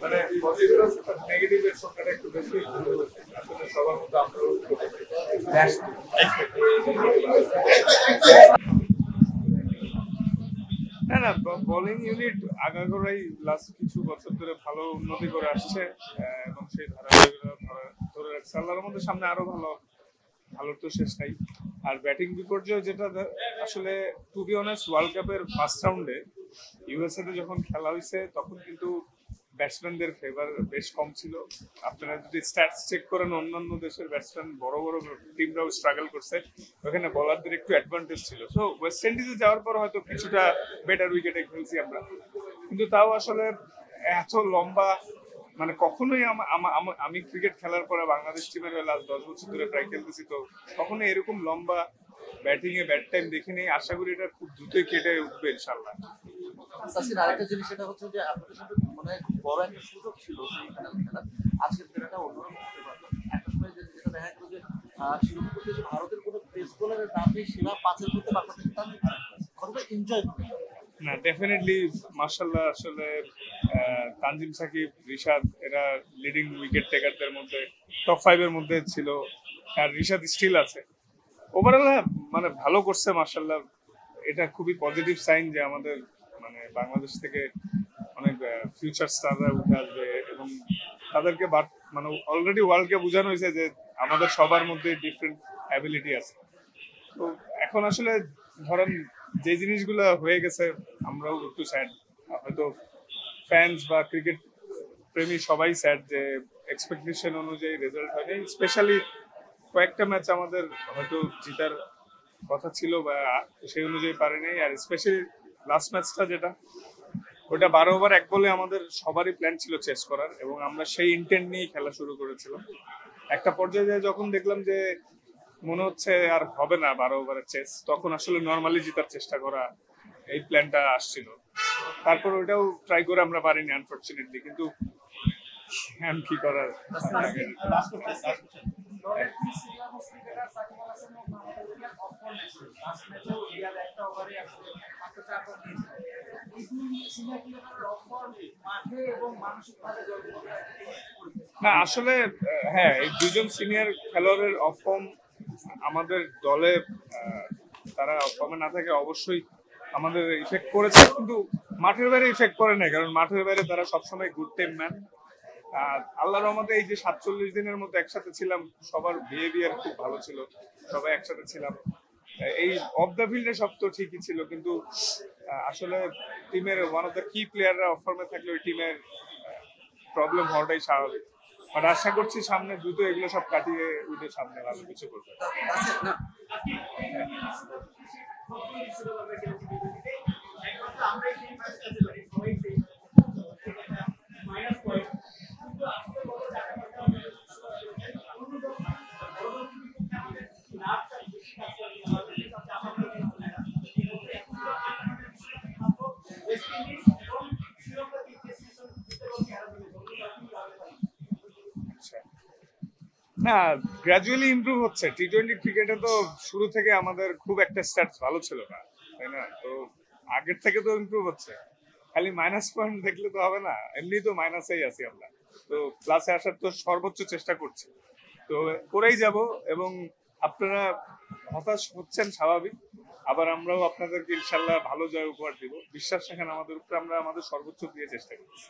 মানে নেগেটিভের সংখ্যাটা একটু বেশি আসলে সবার মধ্যে আমরা না না বোলিং ইউনিট আগাগোড়াই লাস্ট কিছু বছর ধরে ভালো উন্নতি করে আসছে এবং সেই ধারাবাহিকতা ধরে রাখছে। আল্লাহর মধ্যে সামনে আরো ভালোর তো শেষ নাই। আর ব্যাটিং বিপর্যয় যেটা আসলে টু বি অনেস্ট ওয়ার্ল্ড কাপের ফার্স্ট রাউন্ডে ইউএসএ তে যখন খেলা হয়েছে তখন কিন্তু ব্যাটসম্যানদের ফেভার বেশ কম ছিল। আপনারা যদি স্ট্যাটস চেক করেন অন্যান্য দেশের ব্যাটসম্যান বড় বড় টিমরাও স্ট্রাগল করছে, ওখানে বলারদের একটু অ্যাডভান্টেজ ছিল। সো ওয়েস্ট ইন্ডিজে যাওয়ার পর হয়তো কিছুটা বেটার উইকেটে খেলছি আমরা, কিন্তু তাও আসলে এত লম্বা মানে কখনোই আমি ক্রিকেট খেলার পরে বাংলাদেশ টিমের লাস্ট 10 বছর ধরে প্রায় খেলতেছি, তো কখনোই এরকম লম্বা ব্যাটিং এ ব্যাট টাইম দেখিনি। আশা করি এটা খুব দ্রুতই কেটে উঠবে ইনশাআল্লাহ। আরেকটা জিনিস সেটা হচ্ছে যে আপনাদের সাথে মানে বড় একটা সুযোগ ছিল সেই খেলার, আজকের খেলাটা অন্যরকম হতে পারতো। একটা সময় যেটা দেখা গেল যে শুরু করতে যে ভারতের কোনো পেস বোলারের নাম নেই, সেরা পাঁচের মধ্যে বাংলাদেশ কতটা এনজয় করতে না ডেফিনেটলি মাশাআল্লাহ। আসলে তানজিম সাকিব, রিশাদ এরা লিডিং উইকেট টেকারদের মধ্যে টপ 5 এর মধ্যে ছিল, আর রিশাদ স্টিল আছে। ওভারঅল মানে ভালো করছে মাশাআল্লাহ। এটা খুবই পজিটিভ সাইন যে আমাদের মানে বাংলাদেশ থেকে অনেক ফিউচার স্টাররা উঠে আসবে এবং তাদেরকে মানে অলরেডি ওয়ার্ল্ডকে বোঝানো হয়েছে যে আমাদের সবার মধ্যে ডিফারেন্ট অ্যাবিলিটি আছে। তো এখন আসলে ধরেন যে জিনিসগুলো হয়ে গেছে আমরাও একটু স্যাড, হয়তো ফ্যান্স বা ক্রিকেট প্রেমী সবাই স্যাড যে এক্সপেকটেশন অনুযায়ী রেজাল্ট হয়নি। স্পেশালি কয়েকটা ম্যাচ আমাদের হয়তো জিতার কথা ছিল বা সেই অনুযায়ী পারে নাই। আর স্পেশালি লাস্ট ম্যাচটা যেটা, ওটা 12 ওভার 1 বলে আমাদের সবারই প্ল্যান ছিল চেস করার এবং আমরা সেই ইন্টেন্ট নিয়েই খেলা শুরু করেছিলাম। একটা পর্যায়ে যখন দেখলাম যে মনে হচ্ছে আর হবে না 12 ওভারের চেস, তখন আসলে নর্মালি জেতার চেষ্টা করা এই প্ল্যানটা আসছিল। তারপর ওইটাও ট্রাই করে আমরা পারিনি আনফরচুনেটলি, কিন্তু কি করার। না আসলে হ্যাঁ, এই দুজন সিনিয়র খেলোয়াড়ের অফ ফর্ম আমাদের দলে তারা অফ ফর্মে না থাকে অবশ্যই আমাদের ইফেক্ট করেছে, কিন্তু মাঠের বাইরে ইফেক্ট করে নাই, কারণ মাঠের বাইরে তারা সবসময় গুড টিম ম্যান। আল্লাহর রহমতে এই যে 47 দিনের মতো একসাথে ছিলাম, সবার বিহেভিয়ার খুব ভালো ছিল, সবাই একসাথে ছিলাম। এই অফ দ্য ফিল্ডে সব তো ঠিকই ছিল, কিন্তু আসলে টিমের ওয়ান অফ দ্য কি প্লেয়াররা অফ ফর্মে থাকলে ওই টিমের প্রবলেম হওয়াটাই স্বাভাবিক। বাট আশা করছি সামনে দ্রুত এগুলো সব কাটিয়ে উঠে সামনে ভালো কিছু করবে। না গ্রাজুয়ালি ইমপ্রুভ হচ্ছে। টি-20 ক্রিকেটে তো শুরু থেকে আমাদের খুব একটা স্ট্যাটস ভালো ছিল না, তাই না? তো আগের থেকে তো ইমপ্রুভ হচ্ছে, খালি মাইনাস পয়েন্ট দেখলে তো হবে না, এমনি তো মাইনাসেই আছি আমরা। তো প্লাসে আসার তো সর্বোচ্চ চেষ্টা করছি, তো করেই যাব। এবং আপনারা হতাশ হচ্ছেন স্বাভাবিক, আবার আমরাও আপনাদেরকে ইনশাল্লাহ ভালো জয় উপহার দিব। বিশ্বাস রাখেন আমাদের উপরে, আমরা আমাদের সর্বোচ্চ দিয়ে চেষ্টা করছি।